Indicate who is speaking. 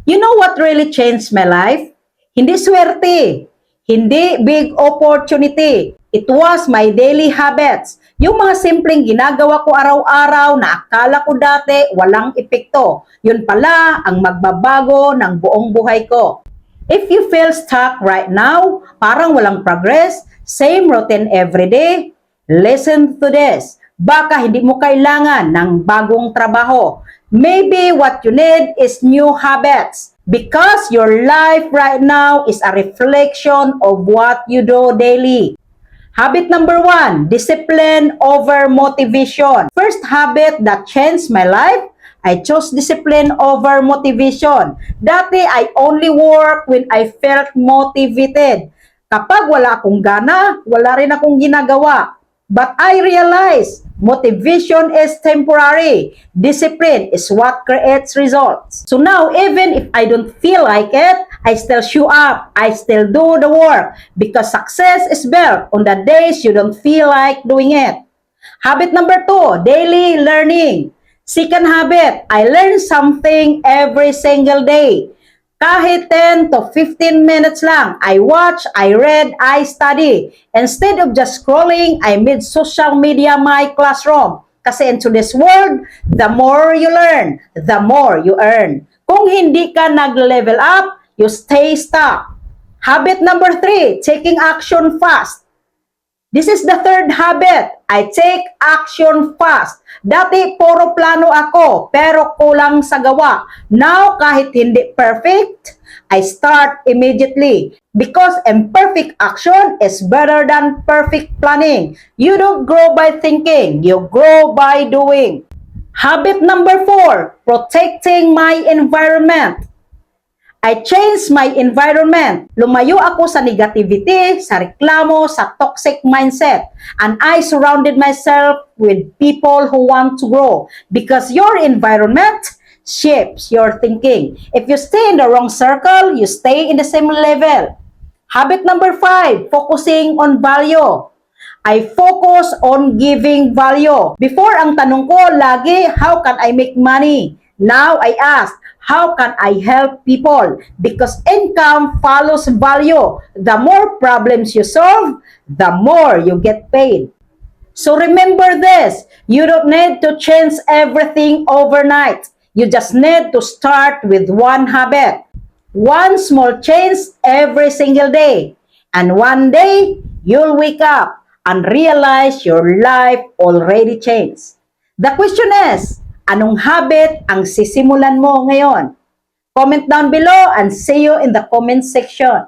Speaker 1: You know what really changed my life? Hindi swerte, hindi big opportunity. It was my daily habits. Yung mga simpleng ginagawa ko araw-araw na akala ko dati walang epekto. Yun pala ang magbabago ng buong buhay ko. If you feel stuck right now, parang walang progress, same routine every day, listen to this. Baka hindi mo kailangan ng bagong trabaho. Maybe what you need is new habits. Because your life right now is a reflection of what you do daily. Habit number 1, discipline over motivation. First habit that changed my life, I chose discipline over motivation. Dati, I only work when I felt motivated. Kapag wala akong gana, wala rin akong ginagawa. But I realized motivation is temporary. Discipline is what creates results. So now, even if I don't feel like it, I still show up. I still do the work. Because success is built on the days you don't feel like doing it. Habit number 2, daily learning. Second habit, I learn something every single day. Kahit 10 to 15 minutes lang, I watch, I read, I study. Instead of just scrolling, I made social media my classroom. Kasi in today's world, the more you learn, the more you earn. Kung hindi ka nag-level up, you stay stuck. Habit number 3, taking action fast. This is the third habit. I take action fast. Dati, puro plano ako, pero kulang sa gawa. Now, kahit hindi perfect, I start immediately. Because imperfect action is better than perfect planning. You don't grow by thinking, you grow by doing. Habit number 4, protecting my environment. I changed my environment. Lumayo ako sa negativity, sa reklamo, sa toxic mindset. And I surrounded myself with people who want to grow. Because your environment shapes your thinking. If you stay in the wrong circle, you stay in the same level. Habit number 5, focusing on value. I focus on giving value. Before, ang tanong ko lagi, how can I make money? Now I ask, how can I help people? Because income follows value. The more problems you solve, the more you get paid. So remember this, you don't need to change everything overnight. You just need to start with one habit. One small change every single day. And one day, you'll wake up and realize your life already changed. The question is, anong habit ang sisimulan mo ngayon? Comment down below and see you in the comment section.